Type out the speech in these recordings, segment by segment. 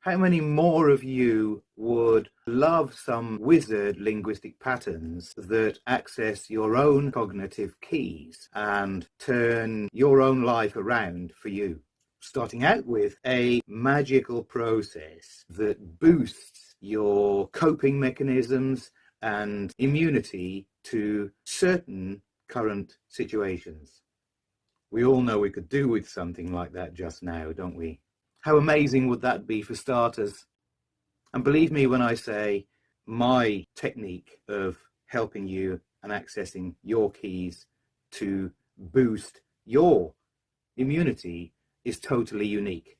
How many more of you would love some wizard linguistic patterns that access your own cognitive keys and turn your own life around for you? Starting out with a magical process that boosts your coping mechanisms and immunity to certain current situations. We all know we could do with something like that just now, don't we? How amazing would that be for starters? And believe me when I say my technique of helping you and accessing your keys to boost your immunity is totally unique.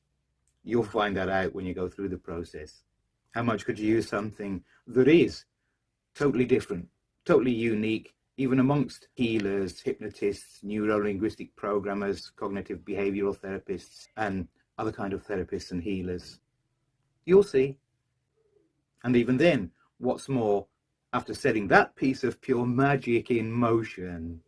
You'll find that out when you go through the process. How much could you use something that is totally different, totally unique, even amongst healers, hypnotists, neuro-linguistic programmers, cognitive behavioral therapists, and other kind of therapists and healers? You'll see. And even then, what's more, after setting that piece of pure magic in motion,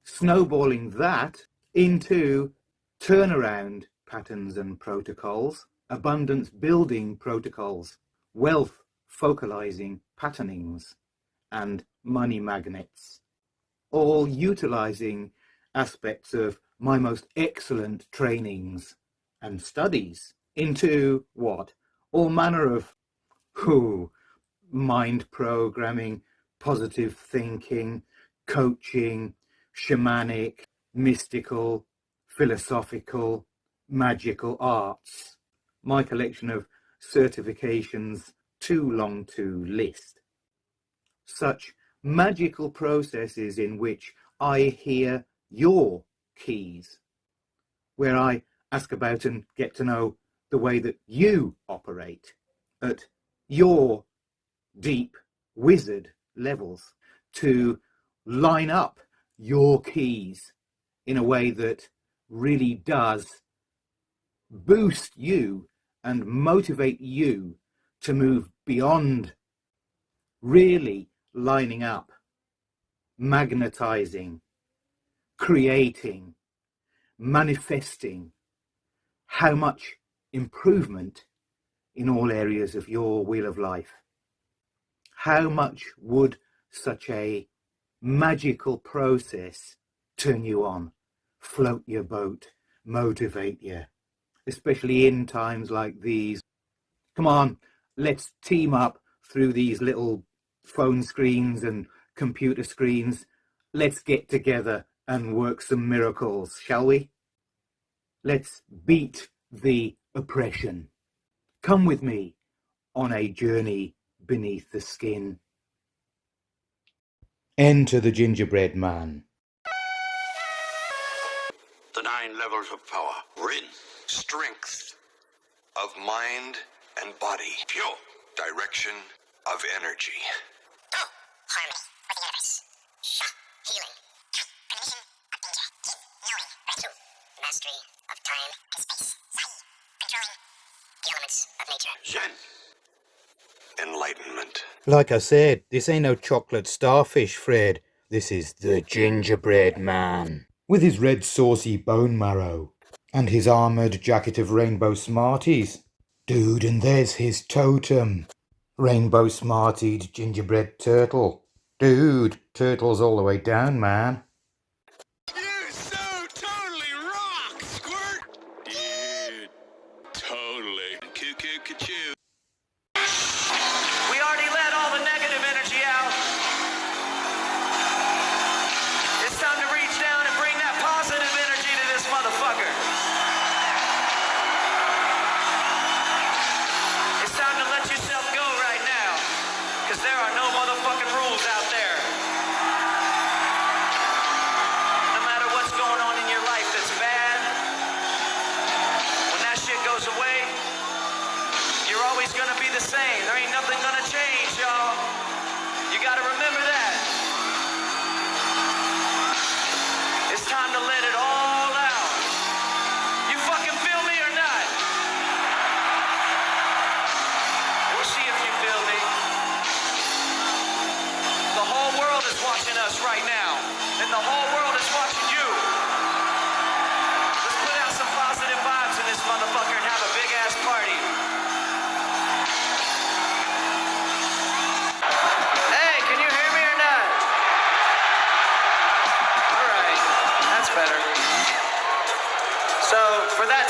snowballing that into turnaround patterns and protocols, abundance building protocols, wealth focalizing patternings, and money magnets, all utilizing aspects of my most excellent trainings and studies into what? All manner of mind programming, positive thinking, coaching, shamanic, mystical, philosophical, magical arts. My collection of certifications too long to list. Such magical processes in which I hear your keys, where I ask about and get to know the way that you operate at your deep wizard levels, to line up your keys in a way that really does boost you and motivate you to move beyond really lining up, magnetizing, creating, manifesting how much improvement in all areas of your wheel of life. How much would such a magical process turn you on, float your boat, motivate you, especially in times like these? Come on, let's team up through these little phone screens and computer screens. Let's get together and work some miracles, shall we? Let's beat the oppression. Come with me on a journey beneath the skin. Enter the gingerbread man. The 9 levels of power. Written. Strength of mind and body. Pure direction of energy. Oh, harmony with the universe. Sha, healing. Premonition of danger. Deep knowing. Breakthrough. Mastery of time and space. Sai, controlling the elements of nature. Zen. Enlightenment. Like I said, this ain't no chocolate starfish, Fred. This is the gingerbread man, with his red saucy bone marrow and his armoured jacket of rainbow smarties. Dude, and there's his totem. Rainbow smartied gingerbread turtle. Dude, turtle's all the way down, man. You so totally rock, Squirt! Dude, totally. Cuckoo, cuckoo. We already let all the negative energy out. It's time to reach down and bring that positive energy to this motherfucker. It's time to let yourself go right now, because there are no motherfucking rules out there. No matter what's going on in your life that's bad, when that shit goes away, you're always gonna be the same. There ain't nothing gonna change, y'all. You gotta remember that. It's time to let it all out. You fucking feel me or not? We'll see if you feel me. The whole world is watching us right now, and the whole world is watching you. Let's put out some positive vibes in this motherfucker and have a big ass party.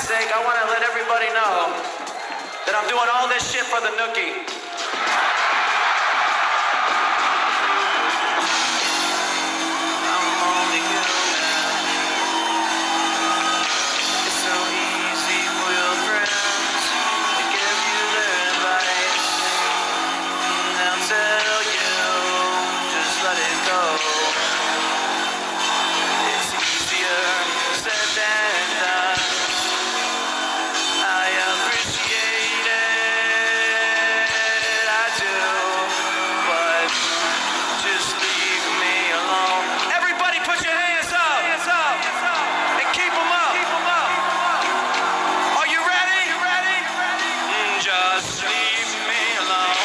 sake, I want to let everybody know that I'm doing all this shit for the nookie. I'm only human. It's so easy for your friends to give you their advice. They'll tell you, just let it go. It's easier said than done. I appreciate it, I do, but just leave me alone. Everybody put your hands up, and keep them up. Are you ready? Just leave me alone.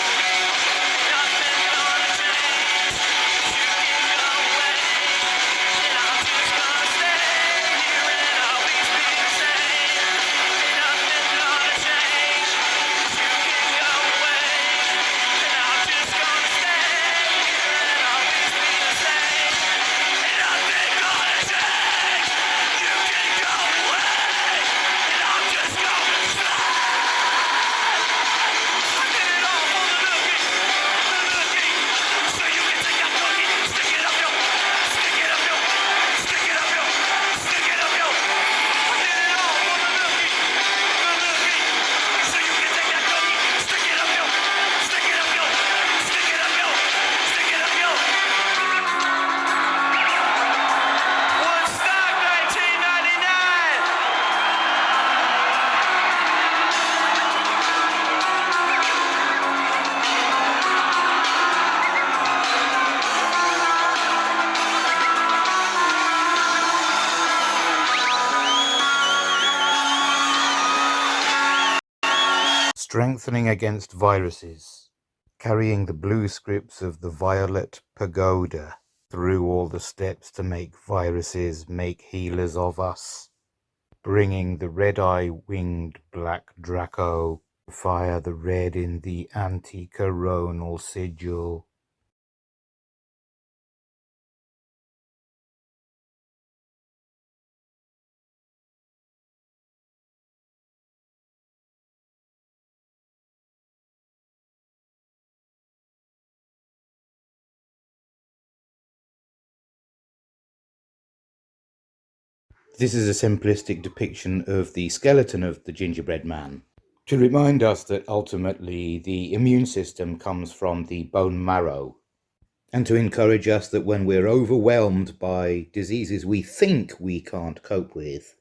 Nothing gonna change. You can go away, and I'm just gonna stay here and always be the same. Nothing gonna change. You can go away, and I'm just gonna stay here and always be the same. Nothing gonna change. You can go away, and I'm just gonna stay. I did it all for the nookie, so you can take that nookie, stick it up yo, stick it up yo, stick it up yo, stick it up yo. I did it all for the nookie, so you can take that nookie, stick it up yo, stick it up yo, stick it up yo, stick it up yo. Woodstock 1999. Strengthening against viruses, carrying the blue scripts of the violet pagoda through all the steps to make viruses make healers of us, bringing the red-eye winged black Draco to fire the red in the anti-coronal sigil. This is a simplistic depiction of the skeleton of the gingerbread man, to remind us that ultimately the immune system comes from the bone marrow, and to encourage us that when we're overwhelmed by diseases we think we can't cope with,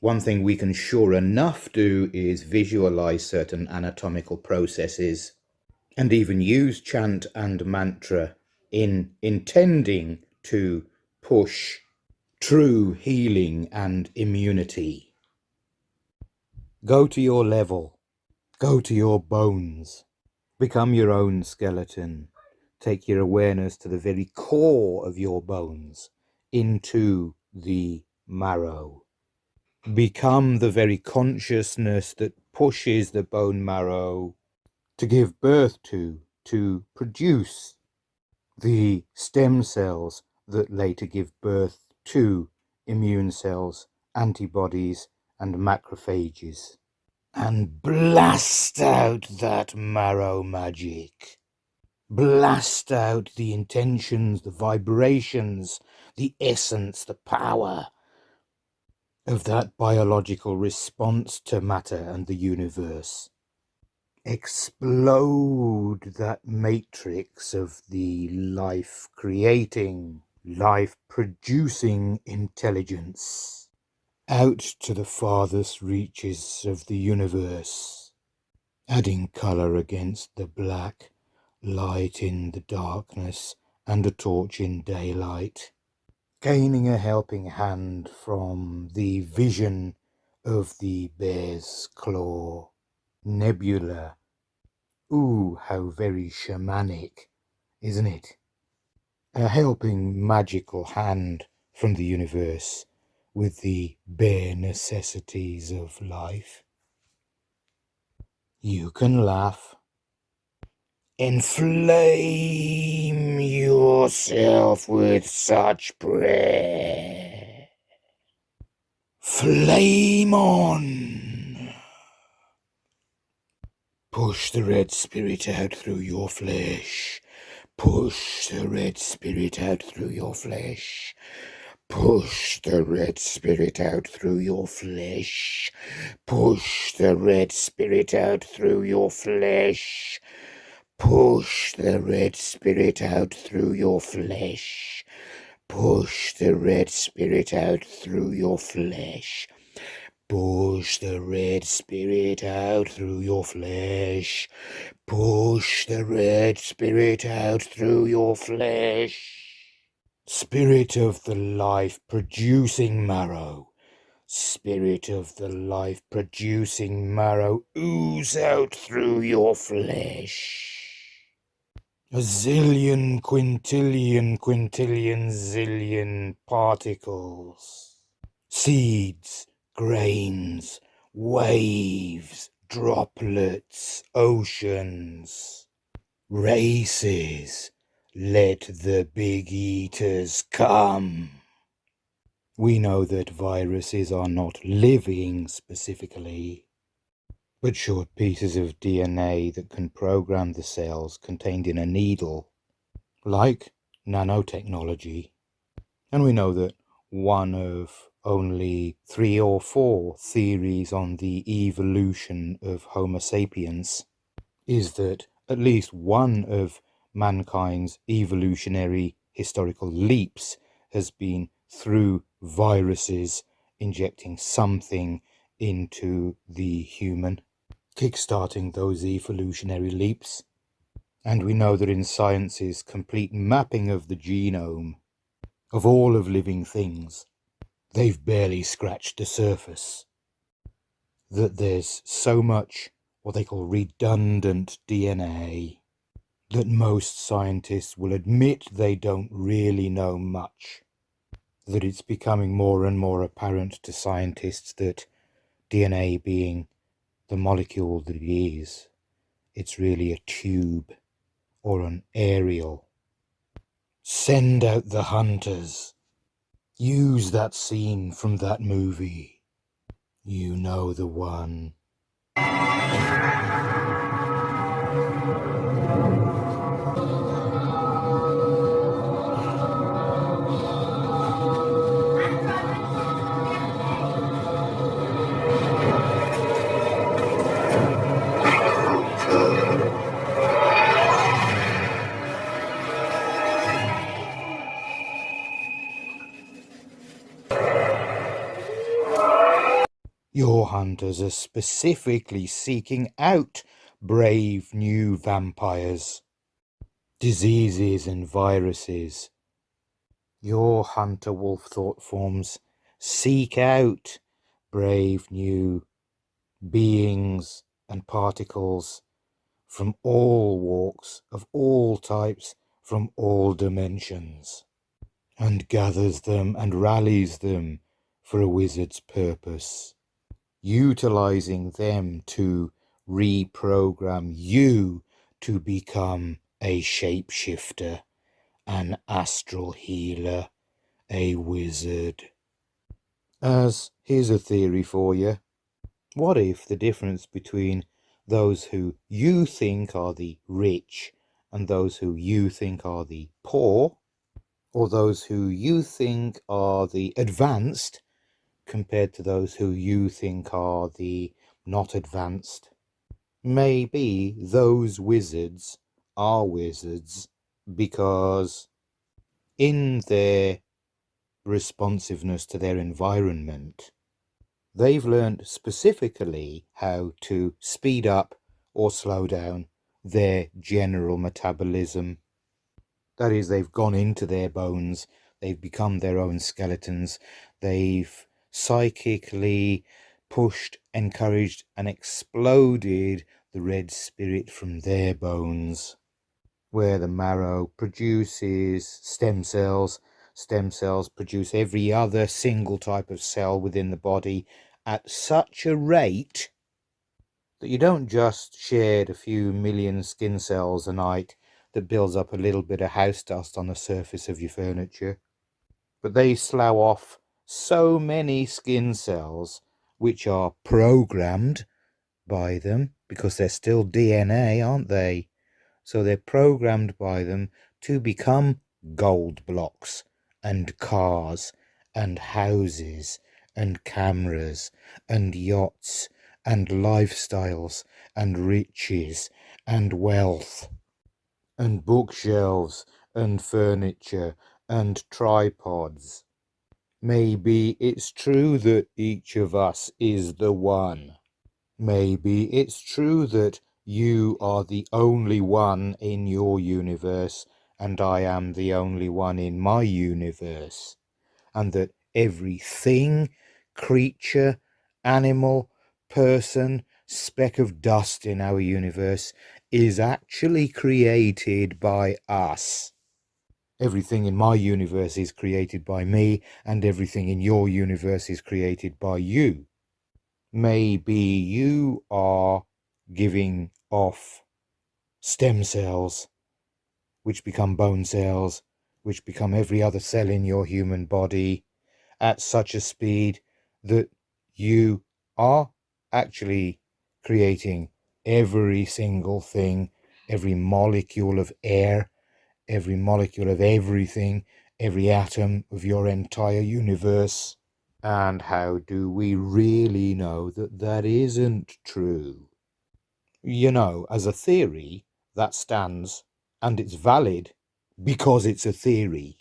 one thing we can sure enough do is visualize certain anatomical processes and even use chant and mantra in intending to push true healing and immunity. Go to your level. Go to your bones. Become your own skeleton. Take your awareness to the very core of your bones, into the marrow. Become the very consciousness that pushes the bone marrow to give birth to produce the stem cells that later give birth to immune cells, antibodies, and macrophages. And blast out that marrow magic. Blast out the intentions, the vibrations, the essence, the power of that biological response to matter and the universe. Explode that matrix of the life-creating, life-producing intelligence out to the farthest reaches of the universe, adding colour against the black, light in the darkness, and a torch in daylight, gaining a helping hand from the vision of the bear's claw. Nebula. Ooh, how very shamanic, isn't it? A helping magical hand from the universe with the bare necessities of life. You can laugh. Inflame yourself with such prayer. Flame on! Push the red spirit out through your flesh. Push the red spirit out through your flesh. Push the red spirit out through your flesh. Push the red spirit out through your flesh. Push the red spirit out through your flesh. Push the red spirit out through your flesh. Push the red spirit out through your flesh. Push the red spirit out through your flesh. Spirit of the life-producing marrow. Spirit of the life-producing marrow, ooze out through your flesh. A zillion, quintillion, zillion particles. Seeds, grains, waves, droplets, oceans, races. Let the big eaters come. We know that viruses are not living specifically, but short pieces of DNA that can program the cells contained in a needle, like nanotechnology. And we know that one of only 3 or 4 theories on the evolution of Homo sapiens is that at least one of mankind's evolutionary historical leaps has been through viruses injecting something into the human, kickstarting those evolutionary leaps. And we know that in science's complete mapping of the genome of all of living things, they've barely scratched the surface. That there's so much what they call redundant DNA that most scientists will admit they don't really know much. That it's becoming more and more apparent to scientists that DNA being the molecule that it is, it's really a tube or an aerial. Send out the hunters. Use that scene from that movie. You know the one. Your hunters are specifically seeking out brave new vampires, diseases and viruses. Your hunter wolf thought forms seek out brave new beings and particles from all walks, of all types, from all dimensions, and gathers them and rallies them for a wizard's purpose, utilizing them to reprogram you to become a shapeshifter, an astral healer, a wizard. As here's a theory for you. What if the difference between those who you think are the rich and those who you think are the poor, or those who you think are the advanced compared to those who you think are the not advanced, maybe those wizards are wizards because in their responsiveness to their environment, they've learned specifically how to speed up or slow down their general metabolism. That is, they've gone into their bones, they've become their own skeletons, they've psychically pushed, encouraged and exploded the red spirit from their bones, where the marrow produces stem cells produce every other single type of cell within the body at such a rate that you don't just shed a few million skin cells a night that builds up a little bit of house dust on the surface of your furniture, but they slough off so many skin cells which are programmed by them because they're still DNA, aren't they? So they're programmed by them to become gold blocks and cars and houses and cameras and yachts and lifestyles and riches and wealth and bookshelves and furniture and tripods. Maybe it's true that each of us is the one. Maybe it's true that you are the only one in your universe and I am the only one in my universe, and that everything, creature, animal, person, speck of dust in our universe is actually created by us. Everything in my universe is created by me, and everything in your universe is created by you. Maybe you are giving off stem cells, which become bone cells, which become every other cell in your human body at such a speed that you are actually creating every single thing, every molecule of air, every molecule of everything, every atom of your entire universe. And how do we really know that that isn't true? You know, as a theory, that stands, and it's valid because it's a theory.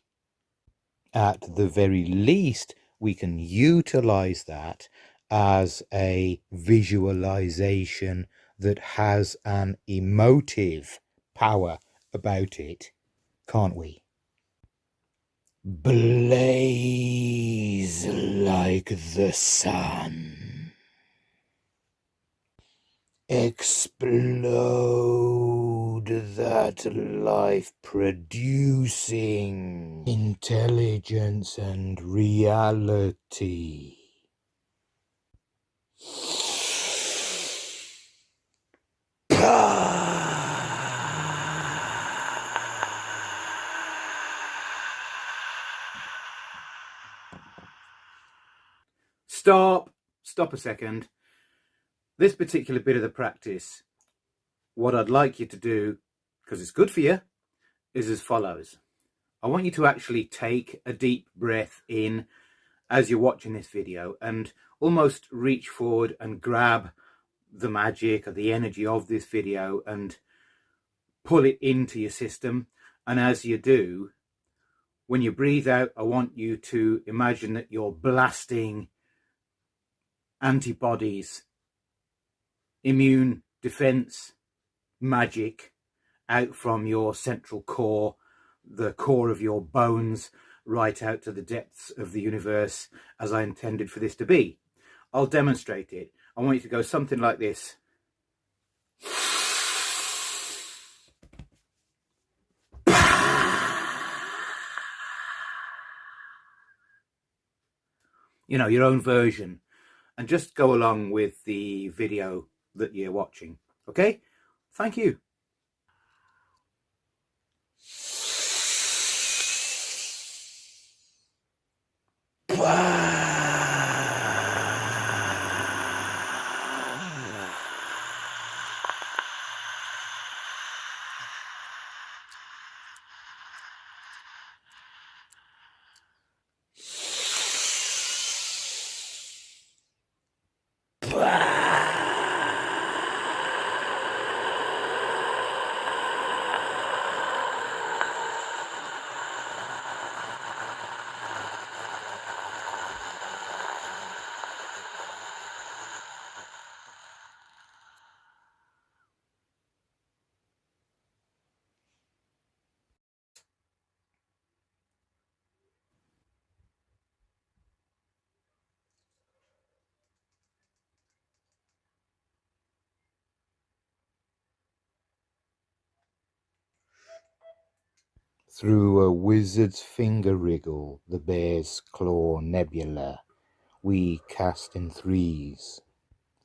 At the very least, we can utilize that as a visualization that has an emotive power about it, can't we? Blaze like the sun. Explode that life-producing intelligence and reality. Stop a second. This particular bit of the practice, what I'd like you to do, because it's good for you, is as follows. I want you to actually take a deep breath in as you're watching this video and almost reach forward and grab the magic or the energy of this video and pull it into your system. And as you do, when you breathe out, I want you to imagine that you're blasting antibodies, immune defense, magic out from your central core, the core of your bones, right out to the depths of the universe as I intended for this to be. I'll demonstrate it. I want you to go something like this. You know, your own version, and just go along with the video that you're watching. Okay? Thank you. Through a wizard's finger wriggle, the bear's claw nebula, we cast in threes.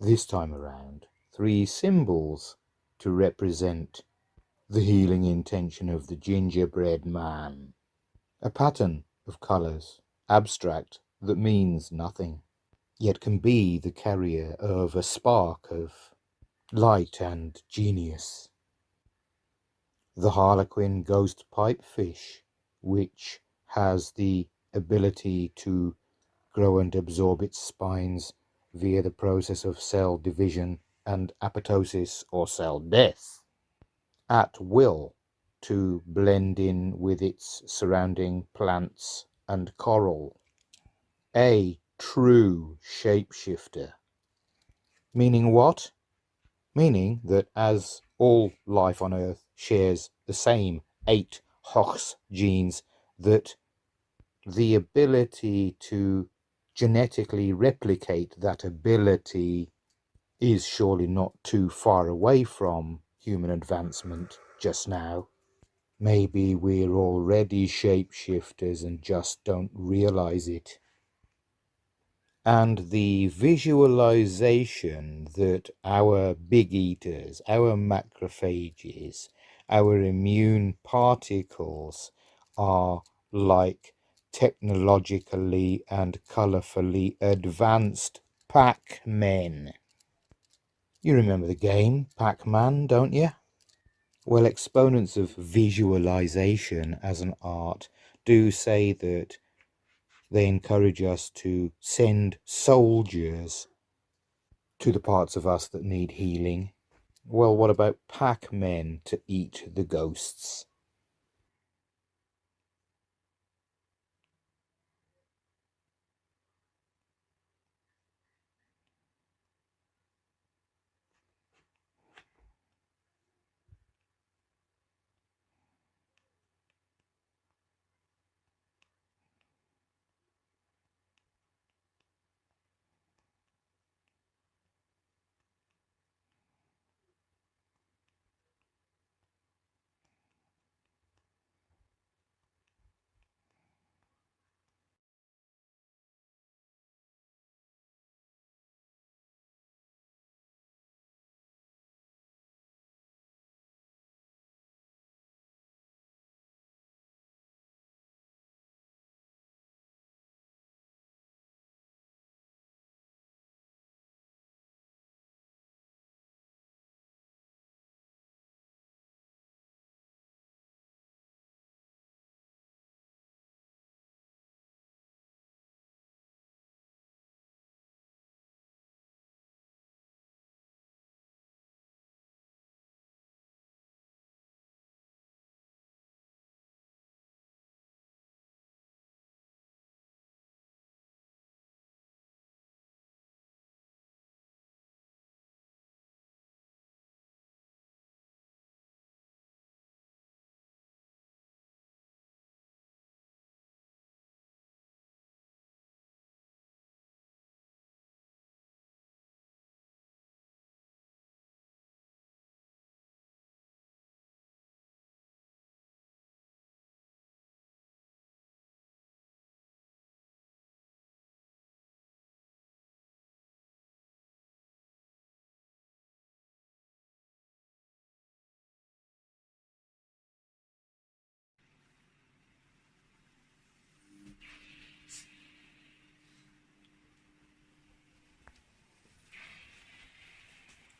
This time around, 3 symbols to represent the healing intention of the gingerbread man. A pattern of colours, abstract, that means nothing, yet can be the carrier of a spark of light and genius. The harlequin ghost pipefish, which has the ability to grow and absorb its spines via the process of cell division and apoptosis or cell death, at will, to blend in with its surrounding plants and coral. A true shapeshifter. Meaning what? Meaning that as all life on Earth shares the same 8 Hox genes, that the ability to genetically replicate that ability is surely not too far away from human advancement just now. Maybe we're already shapeshifters and just don't realize it. And the visualization that our big eaters, our macrophages, our immune particles are like technologically and colourfully advanced Pac-Men. You remember the game Pac-Man, don't you? Well, exponents of visualization as an art do say that they encourage us to send soldiers to the parts of us that need healing. Well, what about Pac-Men to eat the ghosts?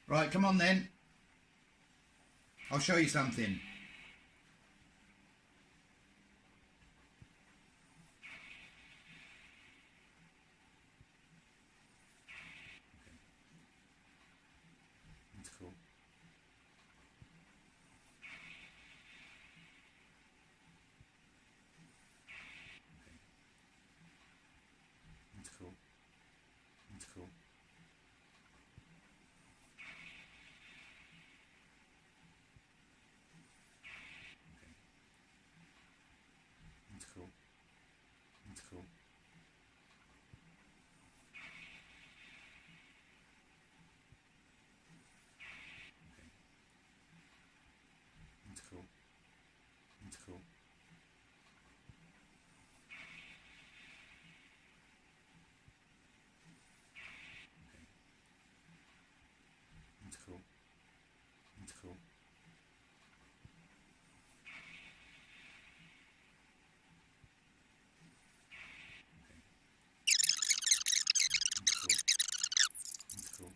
Right, come on then. I'll show you something. That's cool. That's cool. That's cool. That's cool. That's cool. That's cool. That's cool. That's cool. That's cool. That's cool.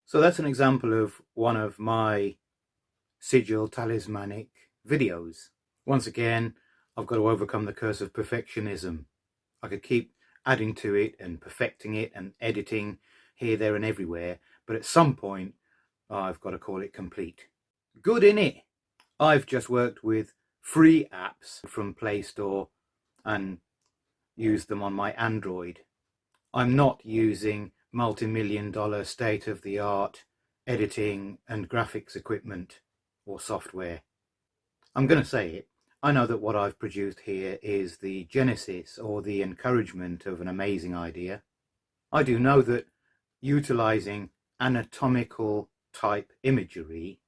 So that's an example of one of my sigil talismanic videos. Once again, I've got to overcome the curse of perfectionism. I could keep adding to it and perfecting it and editing here, there and everywhere, but at some point I've got to call it complete. Good in it. I've just worked with free apps from Play Store and used them on my Android. I'm not using multi-million-dollar state-of-the-art editing and graphics equipment or software. I'm going to say it. I know that what I've produced here is the genesis or the encouragement of an amazing idea. I do know that utilizing anatomical type imagery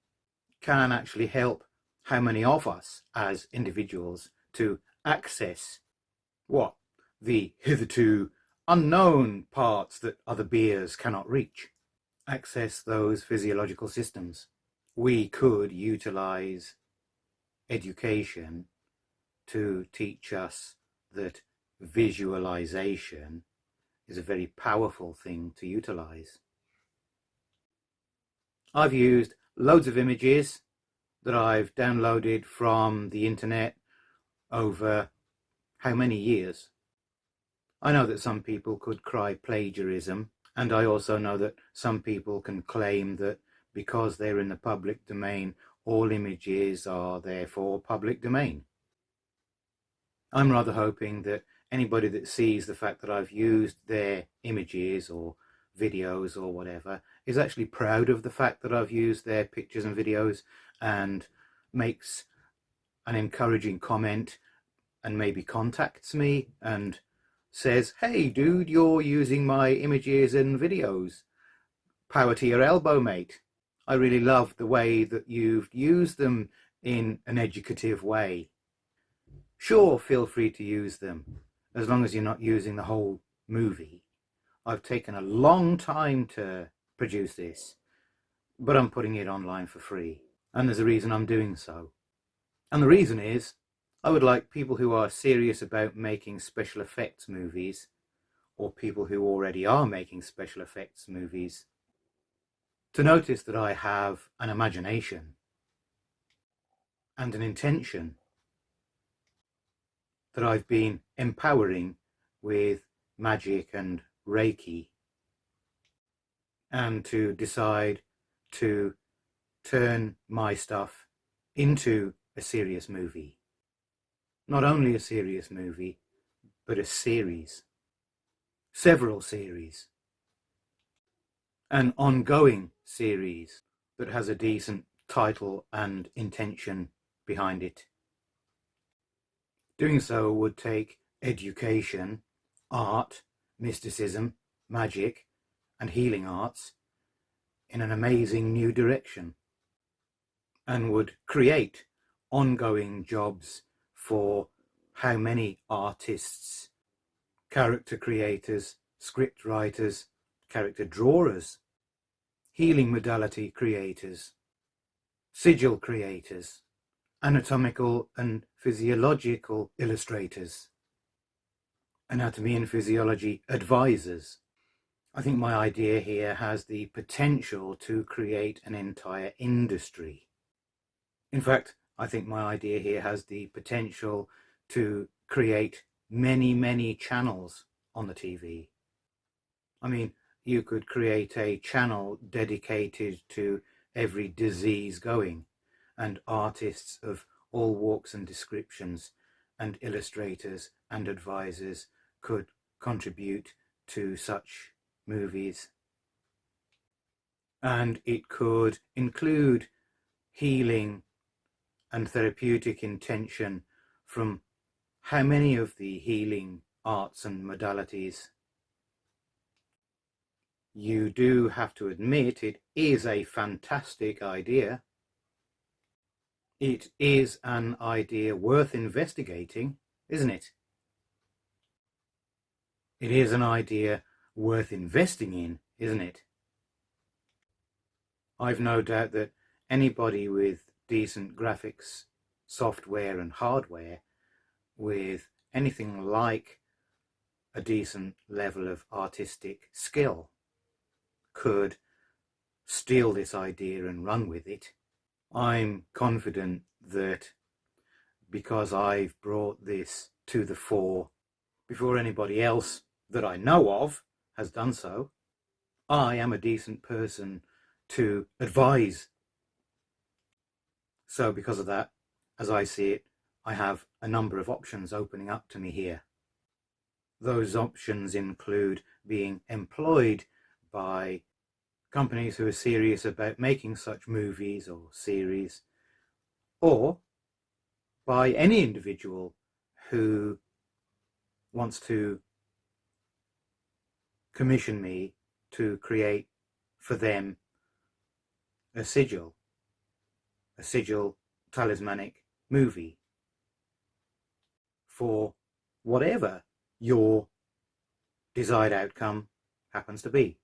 can actually help how many of us as individuals to access what? The hitherto unknown parts that other beers cannot reach. Access those physiological systems. We could utilize education to teach us that visualization is a very powerful thing to utilize. I've used loads of images that I've downloaded from the internet over how many years? I know that some people could cry plagiarism, and I also know that some people can claim that because they're in the public domain, all images are therefore public domain. I'm rather hoping that anybody that sees the fact that I've used their images or videos or whatever is actually proud of the fact that I've used their pictures and videos and makes an encouraging comment and maybe contacts me and says, "Hey dude, you're using my images and videos. Power to your elbow, mate. I really love the way that you've used them in an educative way. Sure, feel free to use them, as long as you're not using the whole movie. I've taken a long time to produce this, but I'm putting it online for free, and there's a reason I'm doing so. And the reason is, I would like people who are serious about making special effects movies, or people who already are making special effects movies, to notice that I have an imagination and an intention that I've been empowering with magic and Reiki, and to decide to turn my stuff into a serious movie. Not only a serious movie, but a series. Several series. An ongoing series that has a decent title and intention behind it. Doing so would take education, art, mysticism, magic, and healing arts in an amazing new direction, and would create ongoing jobs for how many artists, character creators, script writers, character drawers, healing modality creators, sigil creators, anatomical and physiological illustrators, anatomy and physiology advisors. I think my idea here has the potential to create an entire industry. In fact, I think my idea here has the potential to create many, many channels on the TV. I mean, you could create a channel dedicated to every disease going, and artists of all walks and descriptions, and illustrators and advisors could contribute to such movies. And it could include healing and therapeutic intention from how many of the healing arts and modalities. You do have to admit it is a fantastic idea. It is an idea worth investigating, isn't it? It is an idea worth investing in, isn't it? I've no doubt that anybody with decent graphics, software and hardware, with anything like a decent level of artistic skill, could steal this idea and run with it. I'm confident that because I've brought this to the fore before anybody else that I know of has done so, I am a decent person to advise. So because of that, as I see it, I have a number of options opening up to me here. Those options include being employed by companies who are serious about making such movies or series, or by any individual who wants to commission me to create for them a sigil talismanic movie for whatever your desired outcome happens to be.